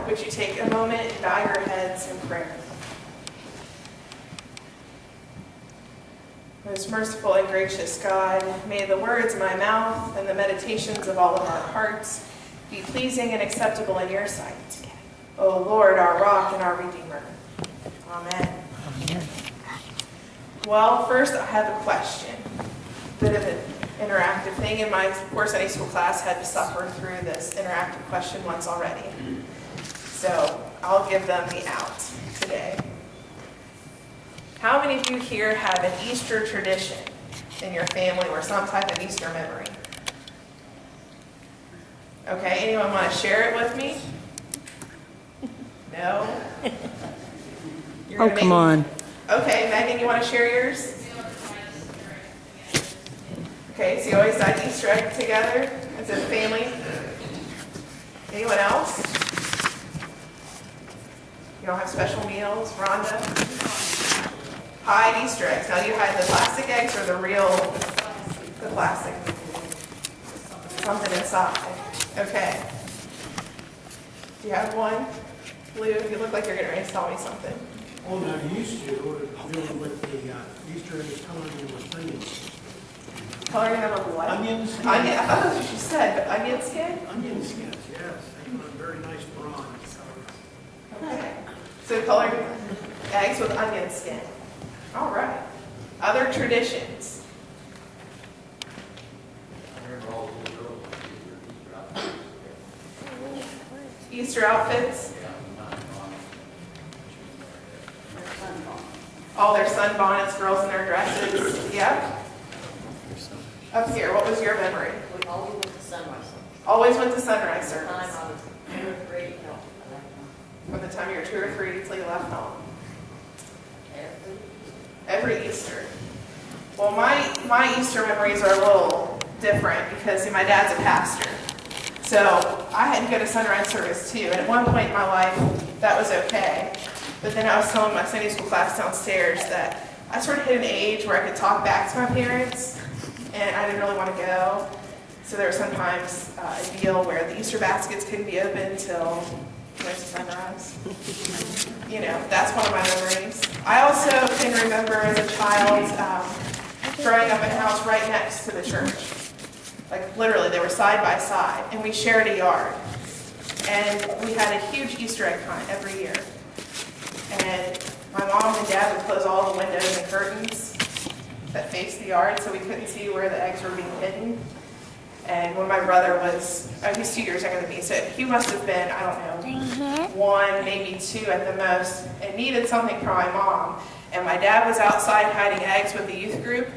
would you take a moment and bow your heads in prayer? Most merciful and gracious God, may the words of my mouth and the meditations of all of our hearts be pleasing and acceptable in your sight. O Lord, our rock and our redeemer. Amen. Well, first I have a question. Bit of an interactive thing. In my core Sunday school class, had to suffer through this interactive question once already. So I'll give them the out today. How many of you here have an Easter tradition in your family or some type of Easter memory? Okay, anyone want to share it with me? No? Oh, come on. Okay, Megan, you want to share yours? Okay, so you always dine Easter egg together as a family? Anyone else? You don't have special meals? Rhonda? Hide Easter eggs. Now, do you hide the plastic eggs or the real, the plastic? Something inside. Okay. Do you have one? Lou, you look like you're getting ready to tell me something. Oh, no, you used to deal with the Easter eggs coloring in with onions. Coloring them with what? Onion skins. Onion, I thought that's what you said, but onion skin? Onion skins, yes. They come in very nice bronze. Okay. So coloring eggs with onion skin. All right. Other traditions. Easter outfits. All their sunbonnets, girls in their dresses. Yep. Up here, what was your memory? We always went to sunrise. Always went to sunrise Time service. I was 2 or 3, no. From the time you were 2 or 3 until you left home. Every Every Easter. Well, my Easter memories are a little different because see, my dad's a pastor. So I had to go to sunrise service too. And at one point in my life, that was okay. But then I was telling my Sunday school class downstairs that I sort of hit an age where I could talk back to my parents, and I didn't really want to go. So there was sometimes a deal where the Easter baskets couldn't be open till sunrise. You know, that's one of my memories. I also can remember as a child growing up in a house right next to the church. Like literally, they were side by side, and we shared a yard. And we had a huge Easter egg hunt every year. And my mom and dad would close all the windows and curtains that faced the yard so we couldn't see where the eggs were being hidden. And when my brother was, he's 2 years younger than me, so he must have been, I don't know, 1, maybe 2 at the most, and needed something from my mom. And my dad was outside hiding eggs with the youth group,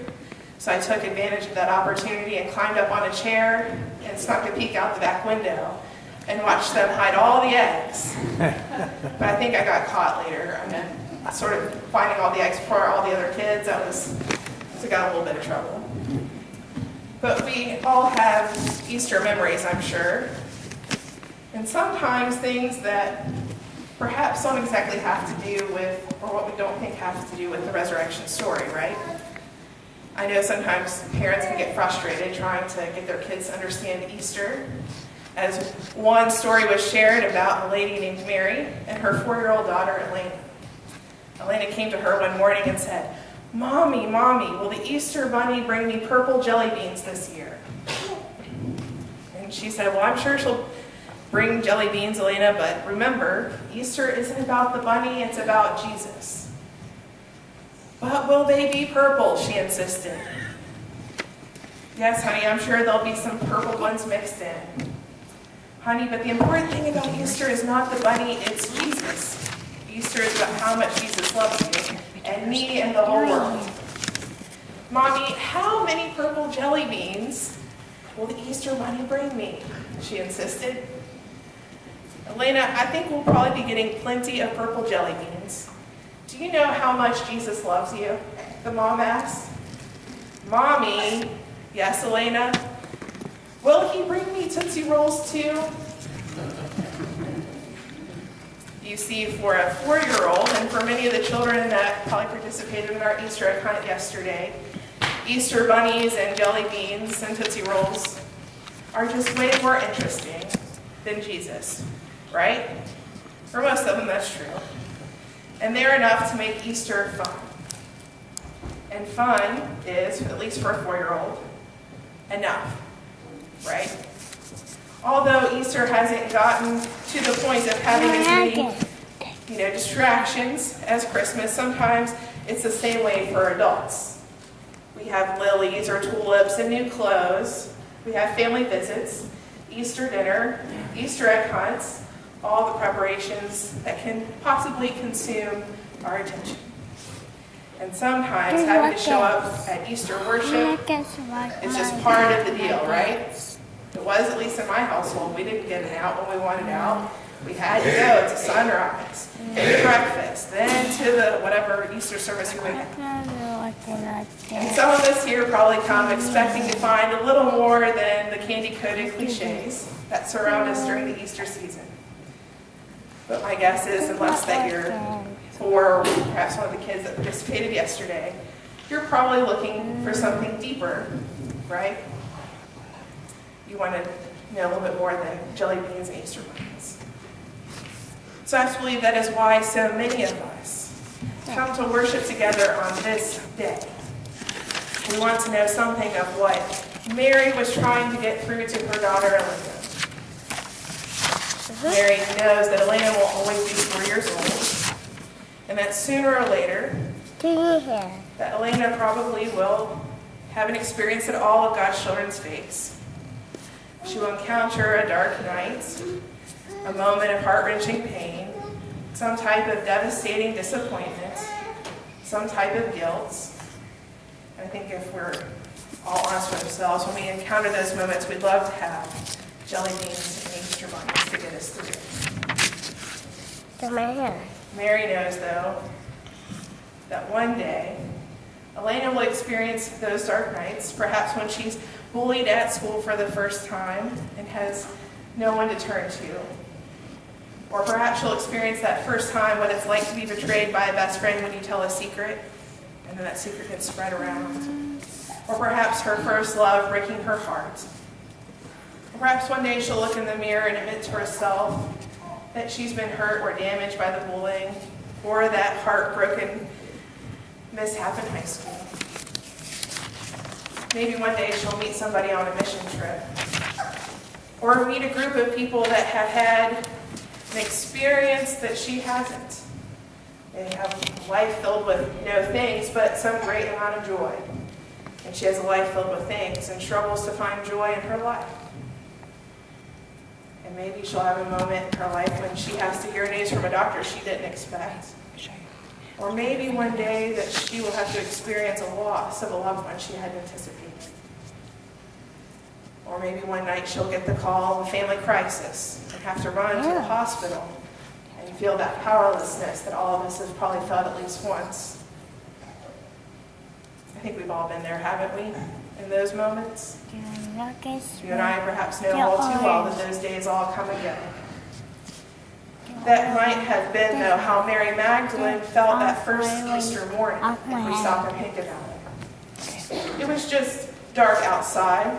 so I took advantage of that opportunity and climbed up on a chair and snuck a peek out the back window and watched them hide all the eggs. But I think I got caught later. I mean, sort of finding all the eggs before all the other kids, so got a little bit of trouble. But we all have Easter memories, I'm sure. And sometimes things that perhaps don't exactly have to do with, or what we don't think have to do with the resurrection story, right? I know sometimes parents can get frustrated trying to get their kids to understand Easter. As one story was shared about a lady named Mary and her 4-year-old daughter, Elena. Elena came to her one morning and said, "Mommy, Mommy, will the Easter bunny bring me purple jelly beans this year?" And she said, "Well, I'm sure she'll bring jelly beans, Elena, but remember, Easter isn't about the bunny, it's about Jesus." "But will they be purple?" she insisted. "Yes, honey, I'm sure there'll be some purple ones mixed in." "Honey, but the important thing about Easter is not the bunny, it's Jesus. Easter is about how much Jesus loves you and me and the whole world." "Mommy, how many purple jelly beans will the Easter bunny bring me?" she insisted. "Elena, I think we'll probably be getting plenty of purple jelly beans. Do you know how much Jesus loves you?" the mom asked. "Mommy," "Yes, Elena." "Will he bring me Tootsie Rolls too?" You see, for a 4-year-old, and for many of the children that probably participated in our Easter egg hunt yesterday, Easter bunnies and jelly beans and Tootsie Rolls are just way more interesting than Jesus, right? For most of them, that's true. And they're enough to make Easter fun. And fun is, at least for a 4-year-old, enough, right? Although Easter hasn't gotten to the point of having as many, distractions as Christmas, sometimes it's the same way for adults. We have lilies or tulips and new clothes. We have family visits, Easter dinner, Easter egg hunts, all the preparations that can possibly consume our attention. And sometimes having to show up at Easter worship is just part of the deal, right? It was, at least in my household. We didn't get it out when we wanted out. We had to go to sunrise, to breakfast, then to the whatever Easter service we went to. And some of us here probably come expecting to find a little more than the candy-coated cliches that surround us during the Easter season. But my guess is, unless that you're or perhaps one of the kids that participated yesterday, you're probably looking for something deeper, right? You want to know a little bit more than jelly beans and Easter bunnies. So I believe that is why so many of us come to worship together on this day. We want to know something of what Mary was trying to get through to her daughter Elena. Mary knows that Elena will always be 4 years old, and that sooner or later, that Elena probably will have an experience that all of God's children face. She will encounter a dark night, a moment of heart-wrenching pain, some type of devastating disappointment, some type of guilt. And I think if we're all honest with ourselves, when we encounter those moments, we'd love to have jelly beans and Easter bunnies to get us through. Mary knows, though, that one day, Elena will experience those dark nights, perhaps when she's bullied at school for the first time and has no one to turn to. Or perhaps she'll experience that first time what it's like to be betrayed by a best friend when you tell a secret, and then that secret gets spread around. Or perhaps her first love breaking her heart. Or perhaps one day she'll look in the mirror and admit to herself that she's been hurt or damaged by the bullying, or that heartbroken mishap in high school. Maybe one day she'll meet somebody on a mission trip, or meet a group of people that have had an experience that she hasn't. They have a life filled with no things, but some great amount of joy. And she has a life filled with things and struggles to find joy in her life. And maybe she'll have a moment in her life when she has to hear news from a doctor she didn't expect. Or maybe one day that she will have to experience a loss of a loved one she hadn't anticipated. Or maybe one night she'll get the call of a family crisis and have to run to the hospital and feel that powerlessness that all of us have probably felt at least once. I think we've all been there, haven't we, in those moments? You and I perhaps know all too well that those days all come again. That might have been, though, how Mary Magdalene felt that first Easter morning, if we stop and think about it. It was just dark outside.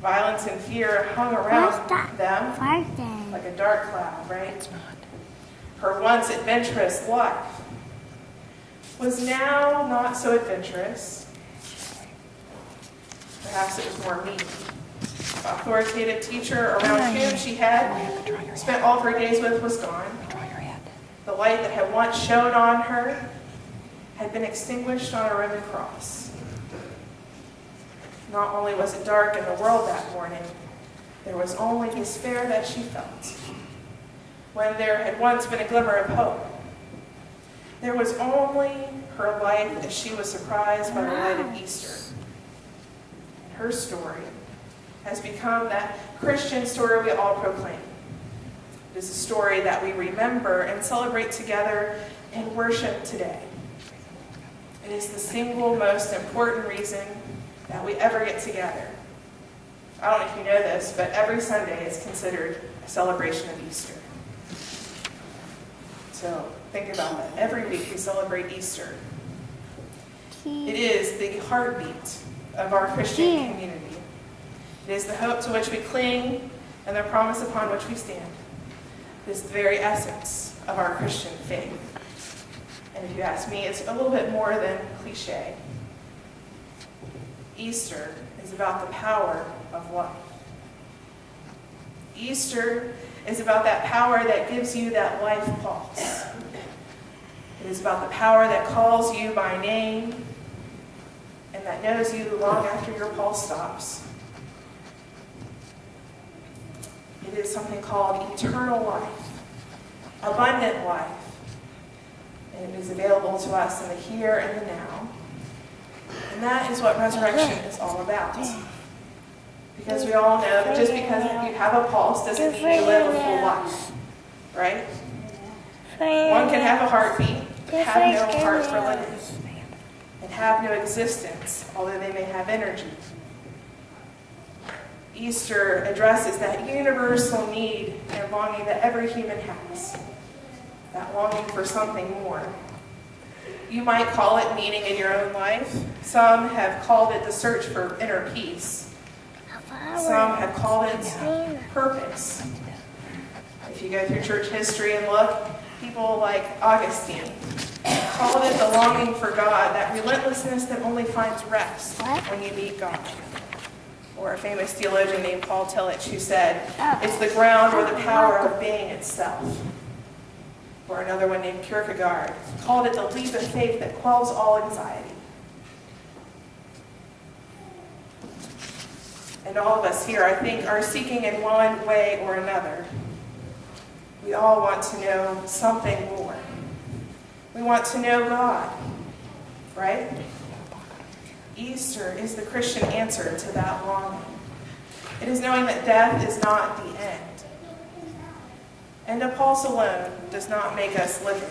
Violence and fear hung around them like a dark cloud, right? Her once adventurous life was now not so adventurous. Perhaps it was more meek. The authoritative teacher around whom she had spent all of her days with was gone. The light that had once shone on her had been extinguished on a Roman cross. Not only was it dark in the world that morning, there was only despair that she felt. When there had once been a glimmer of hope, there was only her life as she was surprised by the light of Easter. And her story has become that Christian story we all proclaim. It is a story that we remember and celebrate together in worship today. It is the single most important reason that we ever get together. I don't know if you know this, but every Sunday is considered a celebration of Easter. So think about that. Every week we celebrate Easter. It is the heartbeat of our Christian community. It is the hope to which we cling and the promise upon which we stand. It is the very essence of our Christian faith. And if you ask me, it's a little bit more than cliche. Easter is about the power of life. Easter is about that power that gives you that life pulse. It is about the power that calls you by name and that knows you long after your pulse stops. It is something called eternal life, abundant life, and it is available to us in the here and the now. And that is what resurrection is all about. Because we all know that just because you have a pulse doesn't mean you live a full life, right? One can have a heartbeat, have no heart for living, and have no existence, although they may have energy. Easter addresses that universal need and longing that every human has, that longing for something more. You might call it meaning in your own life. Some have called it the search for inner peace. Some have called it purpose. If you go through church history and look, people like Augustine called it the longing for God, that relentlessness that only finds rest when you meet God. Or a famous theologian named Paul Tillich who said, it's the ground or the power of being itself. Or another one named Kierkegaard called it the leap of faith that quells all anxiety. And all of us here, I think, are seeking in one way or another. We all want to know something more. We want to know God, right? Easter is the Christian answer to that longing. It is knowing that death is not the end. And a pulse alone does not make us living.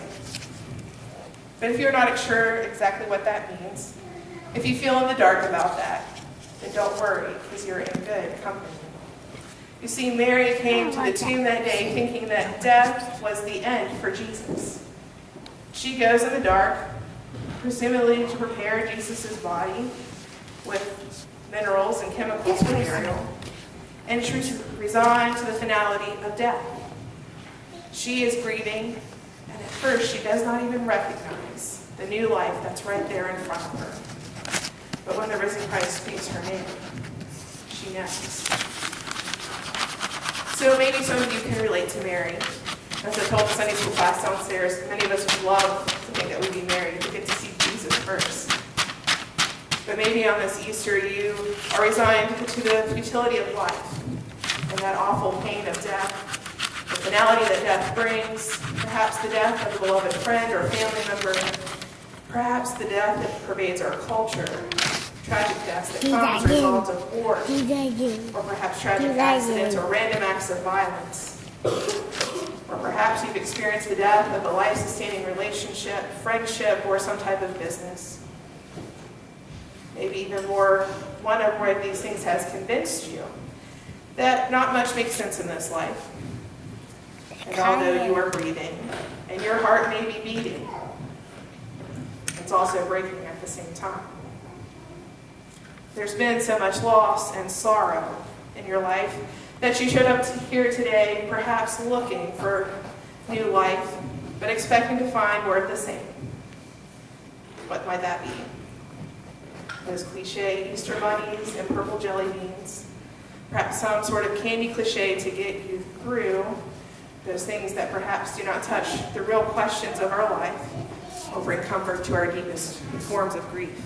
But if you're not sure exactly what that means, if you feel in the dark about that, then don't worry, because you're in good company. You see, Mary came to the tomb that day thinking that death was the end for Jesus. She goes in the dark, presumably to prepare Jesus' body with minerals and chemicals for burial, and she's resigned to the finality of death. She is grieving, and at first she does not even recognize the new life that's right there in front of her. But when the risen Christ speaks her name, she knows. So maybe some of you can relate to Mary. As I told the Sunday school class downstairs, many of us would love to think that we'd be married to get to see Jesus first. But maybe on this Easter you are resigned to the futility of life and that awful pain of death, the finality that death brings, perhaps the death of a beloved friend or family member, perhaps the death that pervades our culture, tragic deaths that come as a result of war, or perhaps tragic accidents or random acts of violence. Or perhaps you've experienced the death of a life-sustaining relationship, friendship, or some type of business. Maybe even more, one or more of these things has convinced you that not much makes sense in this life. And although you are breathing, and your heart may be beating, it's also breaking at the same time. There's been so much loss and sorrow in your life that you showed up here today perhaps looking for new life, but expecting to find more of the same. What might that be? Those cliche Easter bunnies and purple jelly beans. Perhaps some sort of candy cliche to get you through those things that perhaps do not touch the real questions of our life or bring comfort to our deepest forms of grief.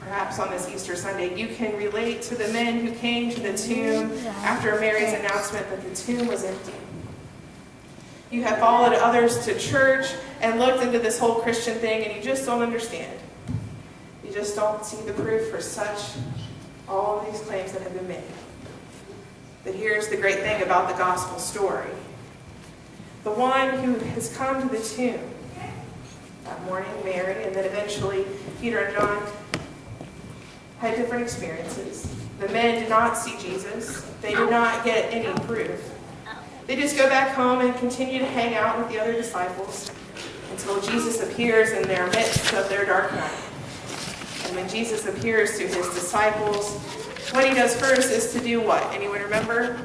Perhaps on this Easter Sunday, you can relate to the men who came to the tomb after Mary's announcement that the tomb was empty. You have followed others to church and looked into this whole Christian thing, and you just don't understand. You just don't see the proof for all of these claims that have been made. But here's the great thing about the gospel story. The one who has come to the tomb, that morning, Mary, and then eventually Peter and John, had different experiences. The men did not see Jesus. They did not get any proof. They just go back home and continue to hang out with the other disciples until Jesus appears in their midst of their dark night. And when Jesus appears to his disciples, what he does first is to do what? Anyone remember?